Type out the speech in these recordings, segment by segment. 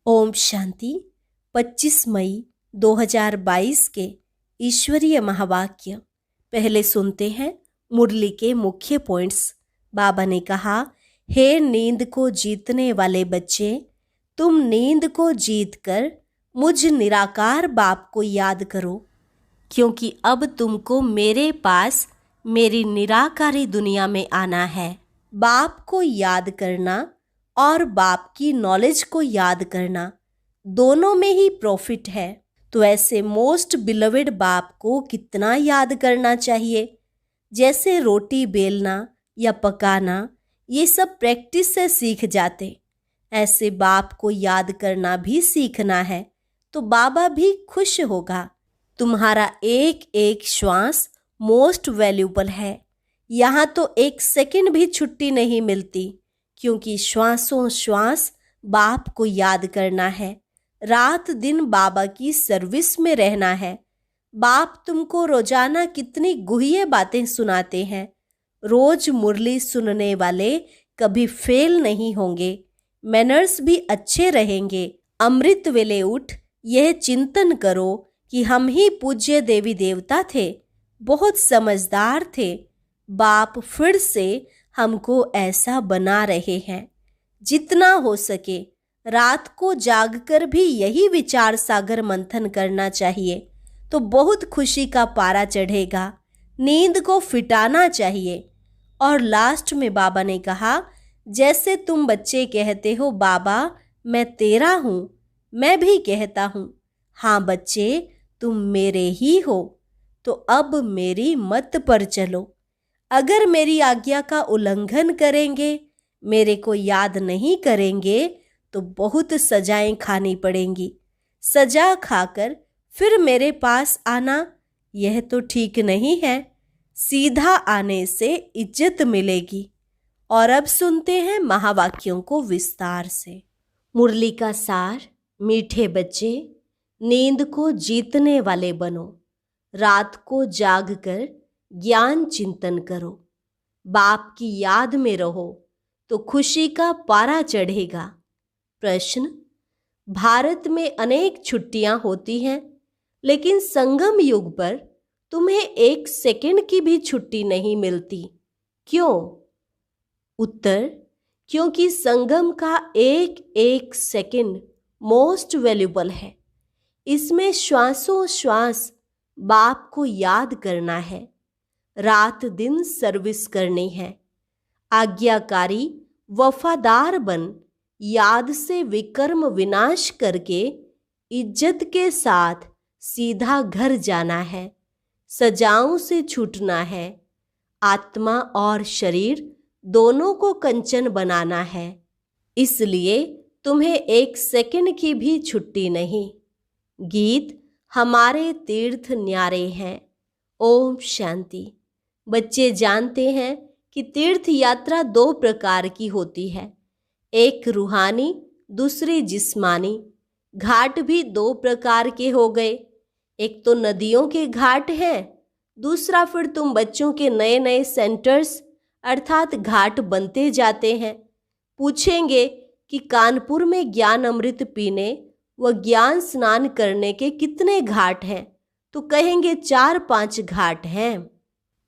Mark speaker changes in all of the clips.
Speaker 1: ओम शांति। 25 मई 2022 के ईश्वरीय महावाक्य पहले सुनते हैं मुरली के मुख्य पॉइंट्स। बाबा ने कहा, हे नींद को जीतने वाले बच्चे, तुम नींद को जीतकर मुझ निराकार बाप को याद करो, क्योंकि अब तुमको मेरे पास मेरी निराकारी दुनिया में आना है। बाप को याद करना और बाप की नॉलेज को याद करना दोनों में ही प्रॉफिट है। तो ऐसे मोस्ट बिलवेड बाप को कितना याद करना चाहिए। जैसे रोटी बेलना या पकाना, ये सब प्रैक्टिस से सीख जाते, ऐसे बाप को याद करना भी सीखना है, तो बाबा भी खुश होगा। तुम्हारा एक एक श्वास मोस्ट वैल्यूबल है। यहाँ तो एक सेकंड भी छुट्टी नहीं मिलती, क्योंकि श्वासों श्वास बाप को याद करना है। रात दिन बाबा की सर्विस में रहना है। बाप तुमको रोजाना कितनी गुह्य बातें सुनाते हैं। रोज मुरली सुनने वाले कभी फेल नहीं होंगे, मैनर्स भी अच्छे रहेंगे। अमृत वेले उठ यह चिंतन करो कि हम ही पूज्य देवी देवता थे, बहुत समझदार थे। बाप फिर से हमको ऐसा बना रहे हैं। जितना हो सके रात को जागकर भी यही विचार सागर मंथन करना चाहिए, तो बहुत खुशी का पारा चढ़ेगा। नींद को फिटाना चाहिए। और लास्ट में बाबा ने कहा, जैसे तुम बच्चे कहते हो बाबा मैं तेरा हूँ, मैं भी कहता हूँ हाँ बच्चे तुम मेरे ही हो, तो अब मेरी मत पर चलो। अगर मेरी आज्ञा का उल्लंघन करेंगे, मेरे को याद नहीं करेंगे, तो बहुत सजाएं खानी पड़ेंगी। सजा खाकर फिर मेरे पास आना, यह तो ठीक नहीं है। सीधा आने से इज्जत मिलेगी। और अब सुनते हैं महावाक्यों को विस्तार से। मुरली का सार। मीठे बच्चे, नींद को जीतने वाले बनो। रात को जागकर ज्ञान चिंतन करो। बाप की याद में रहो तो खुशी का पारा चढ़ेगा। प्रश्न, भारत में अनेक छुट्टियां होती हैं, लेकिन संगम युग पर तुम्हें एक सेकंड की भी छुट्टी नहीं मिलती, क्यों? उत्तर, क्योंकि संगम का एक एक सेकंड मोस्ट वैल्यूबल है। इसमें श्वासों श्वास बाप को याद करना है। रात दिन सर्विस करनी है। आज्ञाकारी वफादार बन याद से विकर्म विनाश करके इज्जत के साथ सीधा घर जाना है। सजाओं से छूटना है। आत्मा और शरीर दोनों को कंचन बनाना है। इसलिए तुम्हें एक सेकंड की भी छुट्टी नहीं। गीत हमारे तीर्थ न्यारे हैं। ओम शांति। बच्चे जानते हैं कि तीर्थ यात्रा दो प्रकार की होती है, एक रूहानी, दूसरी जिस्मानी। घाट भी दो प्रकार के हो गए, एक तो नदियों के घाट हैं, दूसरा फिर तुम बच्चों के नए नए सेंटर्स अर्थात घाट बनते जाते हैं। पूछेंगे कि कानपुर में ज्ञान अमृत पीने व ज्ञान स्नान करने के कितने घाट हैं, तो कहेंगे 4-5 घाट हैं।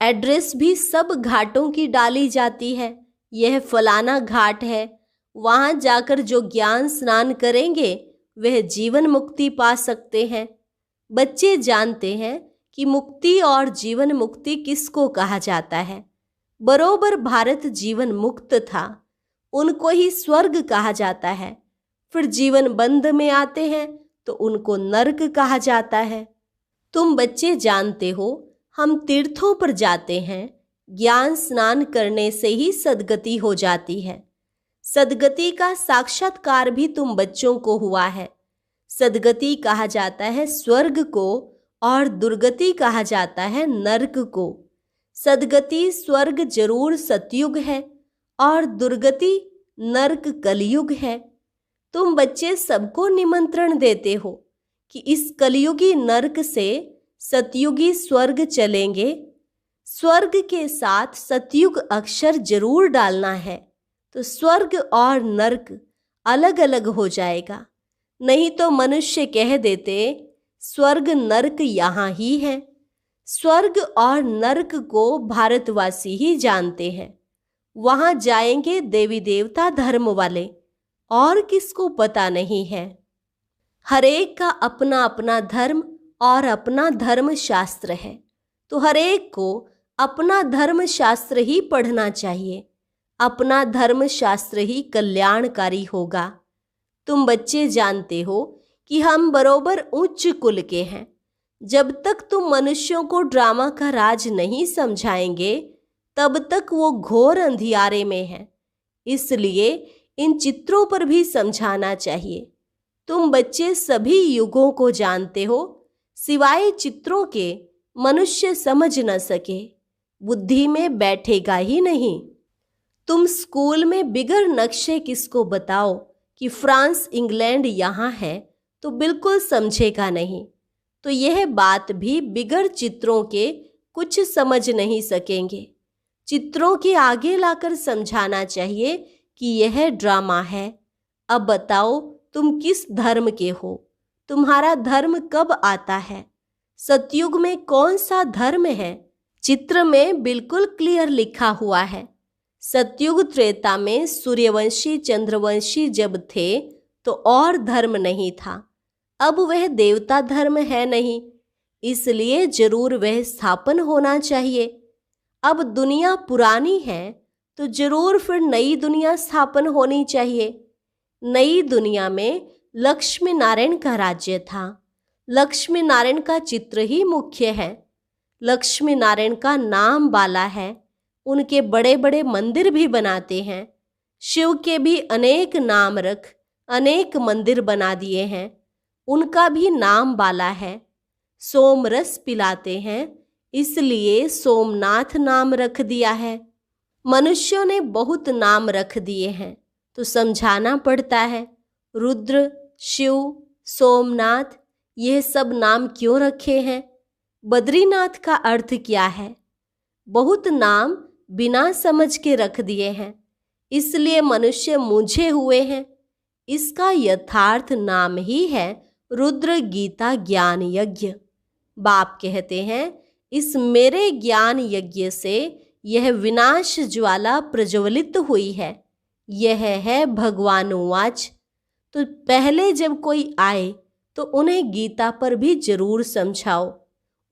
Speaker 1: एड्रेस भी सब घाटों की डाली जाती है। यह फलाना घाट है, वहां जाकर जो ज्ञान स्नान करेंगे वह जीवन मुक्ति पा सकते हैं। बच्चे जानते हैं कि मुक्ति और जीवन मुक्ति किसको कहा जाता है। बरोबर भारत जीवन मुक्त था, उनको ही स्वर्ग कहा जाता है। फिर जीवन बंध में आते हैं तो उनको नरक कहा जाता है। तुम बच्चे जानते हो, हम तीर्थों पर जाते हैं, ज्ञान स्नान करने से ही सद्गति हो जाती है। सद्गति का साक्षात्कार भी तुम बच्चों को हुआ है। सद्गति कहा जाता है स्वर्ग को और दुर्गति कहा जाता है नरक को। सद्गति स्वर्ग जरूर सतयुग है और दुर्गति नरक कलयुग है। तुम बच्चे सबको निमंत्रण देते हो कि इस कलयुगी नरक से सतयुगी स्वर्ग चलेंगे। स्वर्ग के साथ सतयुग अक्षर जरूर डालना है, तो स्वर्ग और नरक अलग अलग हो जाएगा। नहीं तो मनुष्य कह देते स्वर्ग नरक यहाँ ही है। स्वर्ग और नरक को भारतवासी ही जानते हैं। वहां जाएंगे देवी देवता धर्म वाले, और किसको पता नहीं है। हरेक का अपना अपना धर्म और अपना धर्म शास्त्र है, तो हरेक को अपना धर्म शास्त्र ही पढ़ना चाहिए। अपना धर्म शास्त्र ही कल्याणकारी होगा। तुम बच्चे जानते हो कि हम बरोबर उच्च कुल के हैं। जब तक तुम मनुष्यों को ड्रामा का राज नहीं समझाएंगे, तब तक वो घोर अंधियारे में है। इसलिए इन चित्रों पर भी समझाना चाहिए। तुम बच्चे सभी युगों को जानते हो, सिवाय चित्रों के मनुष्य समझ न सके, बुद्धि में बैठेगा ही नहीं। तुम स्कूल में बिगर नक्शे किसको बताओ कि फ्रांस इंग्लैंड यहाँ है, तो बिल्कुल समझेगा नहीं। तो यह बात भी बिगर चित्रों के कुछ समझ नहीं सकेंगे। चित्रों के आगे लाकर समझाना चाहिए कि यह ड्रामा है। अब बताओ तुम किस धर्म के हो, तुम्हारा धर्म कब आता है, सतयुग में कौन सा धर्म है। चित्र में बिल्कुल क्लियर लिखा हुआ है। सतयुग त्रेता में सूर्यवंशी चंद्रवंशी जब थे तो और धर्म नहीं था। अब वह देवता धर्म है नहीं, इसलिए जरूर वह स्थापन होना चाहिए। अब दुनिया पुरानी है तो जरूर फिर नई दुनिया स्थापन होनी चाहिए। नई दुनिया में लक्ष्मी नारायण का राज्य था। लक्ष्मी नारायण का चित्र ही मुख्य है। लक्ष्मी नारायण का नाम बाला है। उनके बड़े बड़े मंदिर भी बनाते हैं। शिव के भी अनेक नाम रख अनेक मंदिर बना दिए हैं। उनका भी नाम बाला है। सोमरस पिलाते हैं, इसलिए सोमनाथ नाम रख दिया है। मनुष्यों ने बहुत नाम रख दिए हैं, तो समझाना पड़ता है। रुद्र, शिव, सोमनाथ, यह सब नाम क्यों रखे हैं? बद्रीनाथ का अर्थ क्या है? बहुत नाम बिना समझ के रख दिए हैं, इसलिए मनुष्य मूंझे हुए हैं। इसका यथार्थ नाम ही है रुद्र गीता ज्ञान यज्ञ। बाप कहते हैं, इस मेरे ज्ञान यज्ञ से यह विनाश ज्वाला प्रज्वलित हुई है। यह है भगवानुवाच। तो पहले जब कोई आए तो उन्हें गीता पर भी जरूर समझाओ।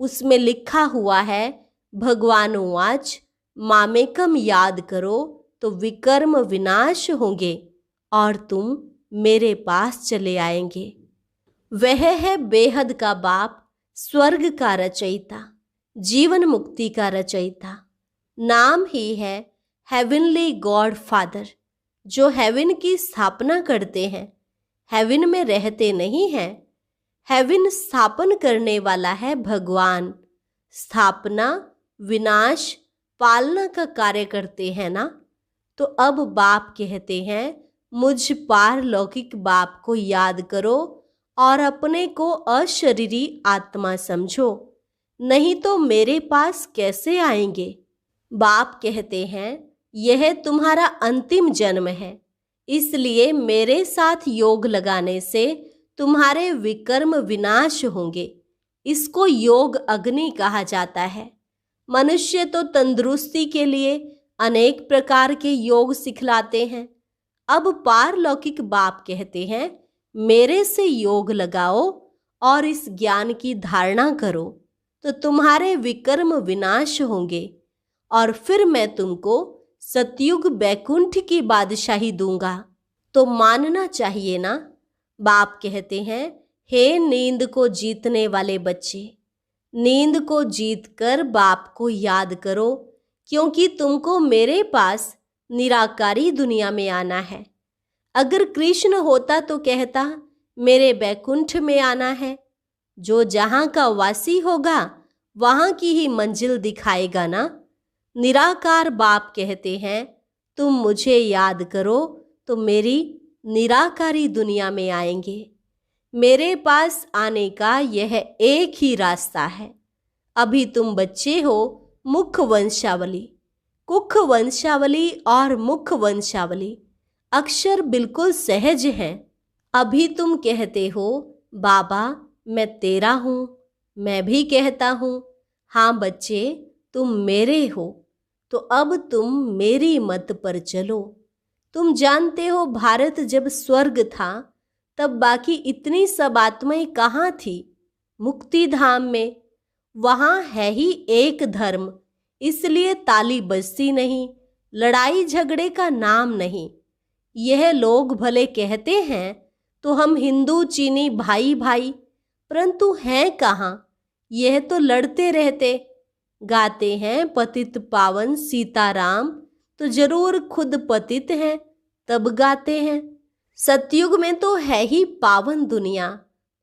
Speaker 1: उसमें लिखा हुआ है भगवानुवाच, मामेकम याद करो तो विकर्म विनाश होंगे और तुम मेरे पास चले आएंगे। वह है बेहद का बाप, स्वर्ग का रचयिता, जीवन मुक्ति का रचयिता। नाम ही है हेवनली गॉड फादर, जो हेवन की स्थापना करते हैं। हेवन में रहते नहीं हैं। हेवन स्थापन करने वाला है भगवान। स्थापना, विनाश, पालना का कार्य करते हैं ना। तो अब बाप कहते हैं, मुझ पारलौकिक बाप को याद करो और अपने को अशरीरी आत्मा समझो, नहीं तो मेरे पास कैसे आएंगे। बाप कहते हैं, यह तुम्हारा अंतिम जन्म है, इसलिए मेरे साथ योग लगाने से तुम्हारे विकर्म विनाश होंगे। इसको योग अग्नि कहा जाता है। मनुष्य तो तंदुरुस्ती के लिए अनेक प्रकार के योग सिखलाते हैं। अब पारलौकिक बाप कहते हैं, मेरे से योग लगाओ और इस ज्ञान की धारणा करो, तो तुम्हारे विकर्म विनाश होंगे और फिर मैं तुमको सतयुग बैकुंठ की बादशाही दूंगा। तो मानना चाहिए ना। बाप कहते हैं, हे नींद को जीतने वाले बच्चे, नींद को जीतकर बाप को याद करो, क्योंकि तुमको मेरे पास निराकारी दुनिया में आना है। अगर कृष्ण होता तो कहता, मेरे बैकुंठ में आना है। जो जहाँ का वासी होगा वहाँ की ही मंजिल दिखाएगा ना। निराकार बाप कहते हैं, तुम मुझे याद करो तो मेरी निराकारी दुनिया में आएंगे। मेरे पास आने का यह एक ही रास्ता है। अभी तुम बच्चे हो। मुख वंशावली, कुख वंशावली और मुख वंशावली अक्षर बिल्कुल सहज हैं। अभी तुम कहते हो बाबा मैं तेरा हूँ, मैं भी कहता हूँ हाँ बच्चे तुम मेरे हो, तो अब तुम मेरी मत पर चलो। तुम जानते हो भारत जब स्वर्ग था तब बाकी इतनी सब आत्माएं कहाँ थी? मुक्ति धाम में। वहाँ है ही एक धर्म, इसलिए ताली बजती नहीं, लड़ाई झगड़े का नाम नहीं। यह लोग भले कहते हैं तो हम हिंदू चीनी भाई भाई, परंतु हैं कहाँ? यह तो लड़ते रहते। गाते हैं पतित पावन सीताराम, तो जरूर खुद पतित हैं तब गाते हैं। सतयुग में तो है ही पावन दुनिया,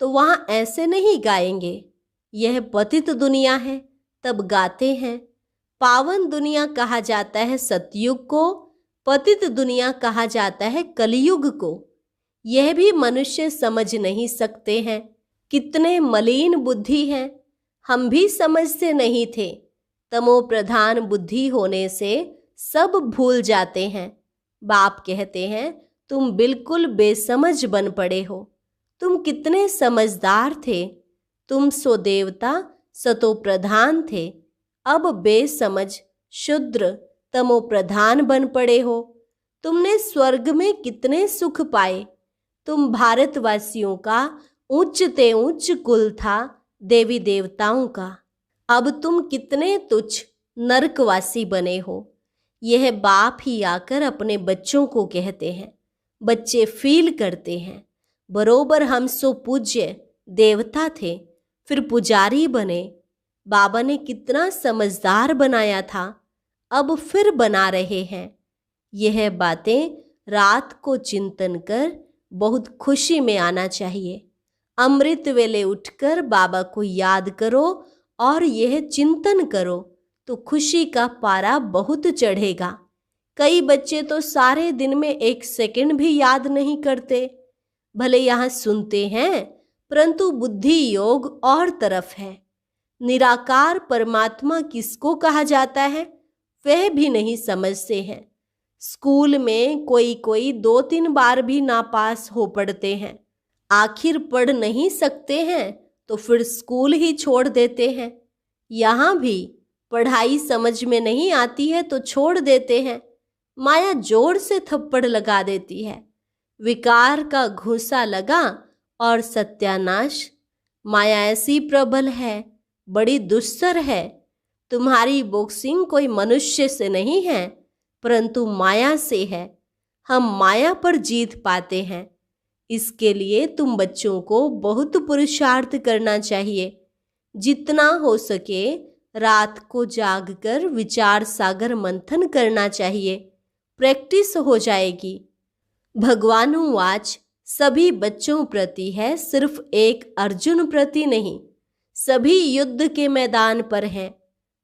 Speaker 1: तो वहाँ ऐसे नहीं गाएंगे। यह पतित दुनिया है तब गाते हैं। पावन दुनिया कहा जाता है सतयुग को, पतित दुनिया कहा जाता है कलयुग को। यह भी मनुष्य समझ नहीं सकते हैं। कितने मलिन बुद्धि हैं, हम भी समझते नहीं थे। तमो प्रधान बुद्धि होने से सब भूल जाते हैं। बाप कहते हैं तुम बिल्कुल बेसमझ बन पड़े हो। तुम कितने समझदार थे। तुम सो देवता सतो प्रधान थे, अब बेसमझ शुद्र तमो प्रधान बन पड़े हो। तुमने स्वर्ग में कितने सुख पाए। तुम भारतवासियों का उच्चते उच्च कुल था, देवी देवताओं का। अब तुम कितने तुच्छ नरकवासी बने हो। यह बाप ही आकर अपने बच्चों को कहते हैं। बच्चे फील करते हैं। बरोबर हम सो पूज्य देवता थे, फिर पुजारी बने। बाबा ने कितना समझदार बनाया था, अब फिर बना रहे हैं। यह बातें रात को चिंतन कर बहुत खुशी में आना चाहिए। अमृत वेले उठकर बाबा को याद करो और यह चिंतन करो तो खुशी का पारा बहुत चढ़ेगा। कई बच्चे तो सारे दिन में 1 सेकंड भी याद नहीं करते। भले यहाँ सुनते हैं, परंतु बुद्धि योग और तरफ है। निराकार परमात्मा किसको कहा जाता है वह भी नहीं समझते हैं। स्कूल में कोई 2-3 बार भी नापास हो पड़ते हैं। आखिर पढ़ नहीं सकते हैं तो फिर स्कूल ही छोड़ देते हैं। यहाँ भी पढ़ाई समझ में नहीं आती है तो छोड़ देते हैं। माया जोर से थप्पड़ लगा देती है। विकार का घूंसा लगा और सत्यानाश। माया ऐसी प्रबल है, बड़ी दुस्तर है। तुम्हारी बॉक्सिंग कोई मनुष्य से नहीं है, परंतु माया से है। हम माया पर जीत पाते हैं। इसके लिए तुम बच्चों को बहुत पुरुषार्थ करना चाहिए। जितना हो सके रात को जागकर विचार सागर मंथन करना चाहिए। प्रैक्टिस हो जाएगी। भगवानुवाच सभी बच्चों प्रति है, सिर्फ एक अर्जुन प्रति नहीं। सभी युद्ध के मैदान पर हैं।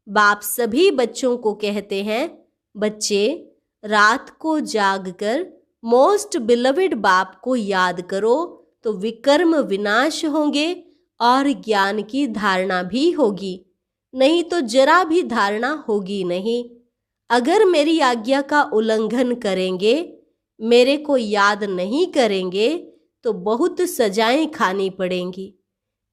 Speaker 1: बाप सभी बच्चों को कहते हैं, बच्चे रात को जागकर मोस्ट बिलवेड बाप को याद करो तो विकर्म विनाश होंगे और ज्ञान की धारणा भी होगी। नहीं तो जरा भी धारणा होगी नहीं। अगर मेरी आज्ञा का उल्लंघन करेंगे, मेरे को याद नहीं करेंगे तो बहुत सजाएं खानी पड़ेंगी।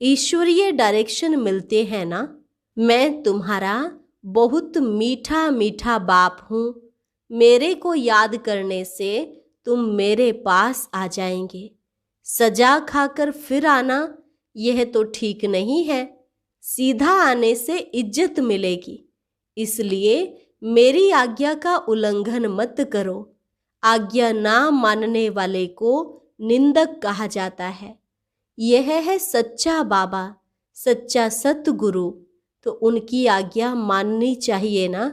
Speaker 1: ईश्वरीय डायरेक्शन मिलते हैं ना। मैं तुम्हारा बहुत मीठा मीठा बाप हूँ। मेरे को याद करने से तुम मेरे पास आ जाएंगे। सजा खाकर फिर आना यह तो ठीक नहीं है। सीधा आने से इज्जत मिलेगी। इसलिए मेरी आज्ञा का उल्लंघन मत करो। आज्ञा ना मानने वाले को निंदक कहा जाता है। यह है सच्चा बाबा, सच्चा सतगुरु, तो उनकी आज्ञा माननी चाहिए ना।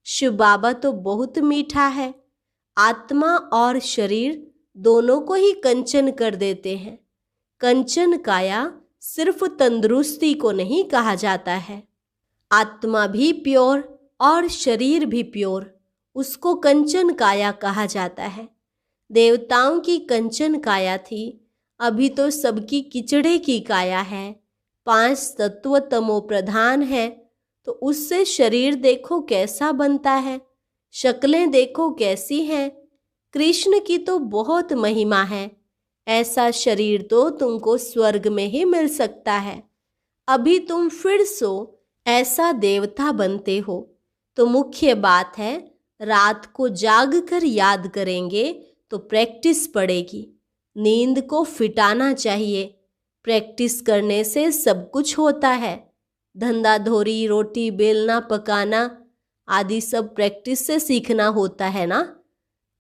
Speaker 1: शिव बाबा तो बहुत मीठा है। आत्मा और शरीर दोनों को ही कंचन कर देते हैं। कंचन काया सिर्फ तंदुरुस्ती को नहीं कहा जाता है। आत्मा भी प्योर और शरीर भी प्योर, उसको कंचन काया कहा जाता है। देवताओं की कंचन काया थी, अभी तो सबकी किचड़े की काया है। 5 तत्व तमो प्रधान है, तो उससे शरीर देखो कैसा बनता है, शक्लें देखो कैसी हैं। कृष्ण की तो बहुत महिमा है। ऐसा शरीर तो तुमको स्वर्ग में ही मिल सकता है। अभी तुम फिर सो ऐसा देवता बनते हो। तो मुख्य बात है, रात को जाग कर याद करेंगे तो प्रैक्टिस पड़ेगी। नींद को फिटाना चाहिए। प्रैक्टिस करने से सब कुछ होता है। धंधा धोरी, रोटी बेलना, पकाना आदि सब प्रैक्टिस से सीखना होता है ना।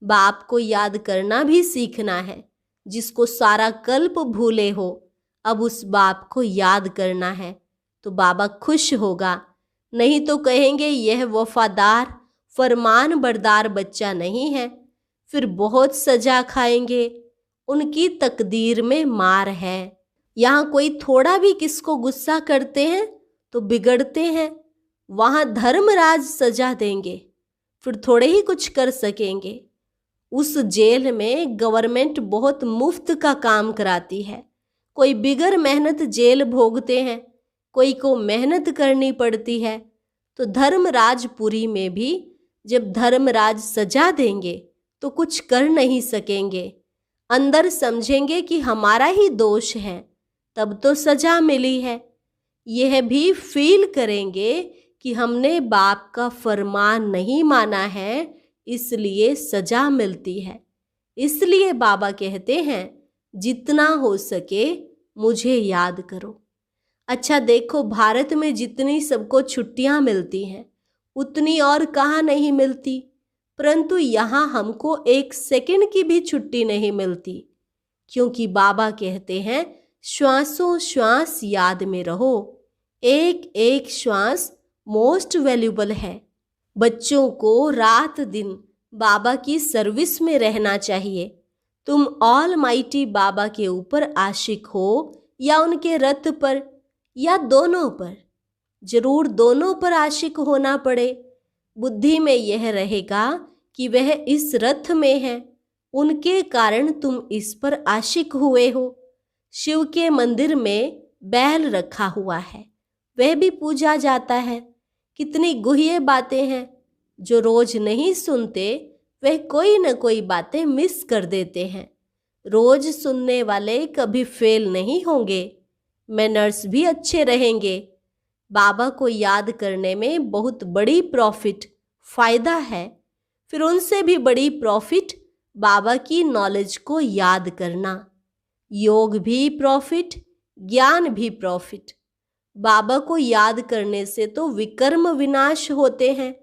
Speaker 1: बाप को याद करना भी सीखना है। जिसको सारा कल्प भूले हो, अब उस बाप को याद करना है तो बाबा खुश होगा। नहीं तो कहेंगे यह वफादार फरमान बरदार बच्चा नहीं है। फिर बहुत सजा खाएंगे। उनकी तकदीर में मार है। यहाँ कोई थोड़ा भी किसको गुस्सा करते हैं तो बिगड़ते हैं। वहाँ धर्मराज सजा देंगे, फिर थोड़े ही कुछ कर सकेंगे। उस जेल में गवर्नमेंट बहुत मुफ्त का काम कराती है। कोई बिगर मेहनत जेल भोगते हैं, कोई को मेहनत करनी पड़ती है। तो धर्मराजपुरी में भी जब धर्मराज सजा देंगे तो कुछ कर नहीं सकेंगे। अंदर समझेंगे कि हमारा ही दोष है, तब तो सजा मिली है। यह भी फील करेंगे कि हमने बाप का फरमान नहीं माना है, इसलिए सजा मिलती है। इसलिए बाबा कहते हैं जितना हो सके मुझे याद करो। अच्छा देखो, भारत में जितनी सबको छुट्टियां मिलती हैं उतनी और कहाँ नहीं मिलती। परंतु यहाँ हमको 1 सेकंड की भी छुट्टी नहीं मिलती, क्योंकि बाबा कहते हैं श्वासों श्वास याद में रहो। एक एक श्वास मोस्ट वैल्यूबल है। बच्चों को रात दिन बाबा की सर्विस में रहना चाहिए। तुम ऑल माइटी बाबा के ऊपर आशिक हो या उनके रथ पर या दोनों पर, जरूर दोनों पर आशिक होना पड़े। बुद्धि में यह रहेगा कि वह इस रथ में है, उनके कारण तुम इस पर आशिक हुए हो। शिव के मंदिर में बैल रखा हुआ है, वह भी पूजा जाता है। कितनी गुह्य बातें हैं जो रोज नहीं सुनते, वह कोई न कोई बातें मिस कर देते हैं। रोज सुनने वाले कभी फेल नहीं होंगे, मैनर्स भी अच्छे रहेंगे। बाबा को याद करने में बहुत बड़ी प्रॉफिट फायदा है। फिर उनसे भी बड़ी प्रॉफिट बाबा की नॉलेज को याद करना। योग भी प्रॉफिट, ज्ञान भी प्रॉफिट। बाबा को याद करने से तो विकर्म विनाश होते हैं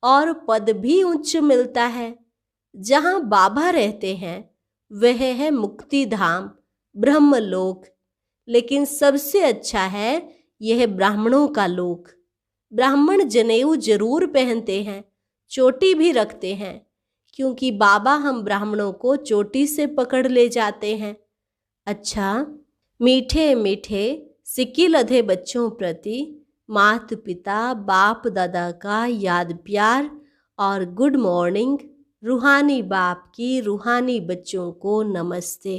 Speaker 1: और पद भी उच्च मिलता है। जहाँ बाबा रहते हैं वह है मुक्ति धाम, ब्रह्मलोक। लेकिन सबसे अच्छा है यह ब्राह्मणों का लोक। ब्राह्मण जनेऊ जरूर पहनते हैं, चोटी भी रखते हैं, क्योंकि बाबा हम ब्राह्मणों को चोटी से पकड़ ले जाते हैं। अच्छा, मीठे मीठे सिक्की लधे बच्चों प्रति मात पिता बाप दादा का याद प्यार और गुड मॉर्निंग। रूहानी बाप की रूहानी बच्चों को नमस्ते।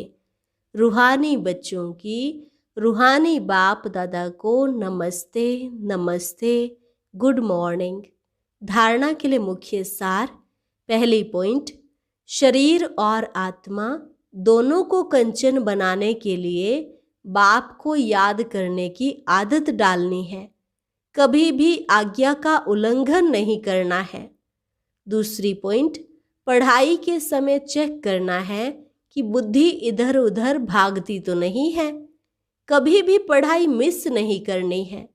Speaker 1: रूहानी बच्चों की रूहानी बाप दादा को नमस्ते नमस्ते, गुड मॉर्निंग। धारणा के लिए मुख्य सार। पहली पॉइंट, शरीर और आत्मा दोनों को कंचन बनाने के लिए बाप को याद करने की आदत डालनी है। कभी भी आज्ञा का उल्लंघन नहीं करना है। दूसरी पॉइंट, पढ़ाई के समय चेक करना है कि बुद्धि इधर उधर भागती तो नहीं है। कभी भी पढ़ाई मिस नहीं करनी है।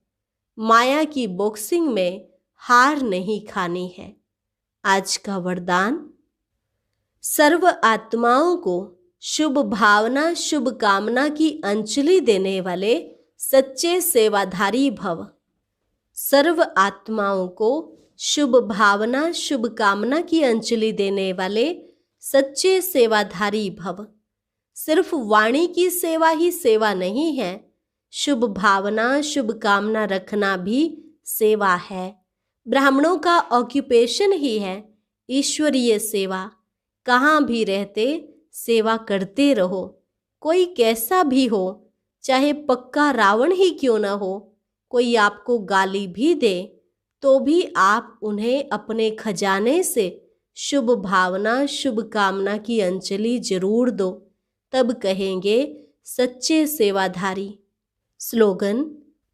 Speaker 1: माया की बॉक्सिंग में हार नहीं खानी है। आज का वरदान, सर्व आत्माओं को शुभ भावना शुभ कामना की अंजलि देने वाले सच्चे सेवाधारी भव। सर्व आत्माओं को शुभ भावना शुभ कामना की अंजलि देने वाले सच्चे सेवाधारी भव। सिर्फ वाणी की सेवा ही सेवा नहीं है, शुभ भावना शुभ कामना रखना भी सेवा है। ब्राह्मणों का ऑक्यूपेशन ही है ईश्वरीय सेवा। कहाँ भी रहते सेवा करते रहो। कोई कैसा भी हो, चाहे पक्का रावण ही क्यों न हो, कोई आपको गाली भी दे तो भी आप उन्हें अपने खजाने से शुभ भावना शुभ कामना की अंजलि जरूर दो, तब कहेंगे सच्चे सेवाधारी। स्लोगन: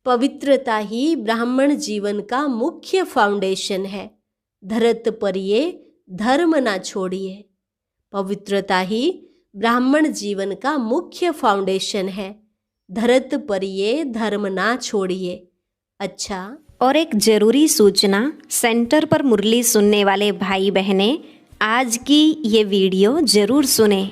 Speaker 1: पवित्रता ही ब्राह्मण जीवन का मुख्य फाउंडेशन है। धरत परिये धर्म ना छोड़िए। पवित्रता ही ब्राह्मण जीवन का मुख्य फाउंडेशन है। धरत परिये धर्म ना छोड़िए। अच्छा,
Speaker 2: और एक जरूरी सूचना, सेंटर पर मुरली सुनने वाले भाई बहनें आज की ये वीडियो जरूर सुनें।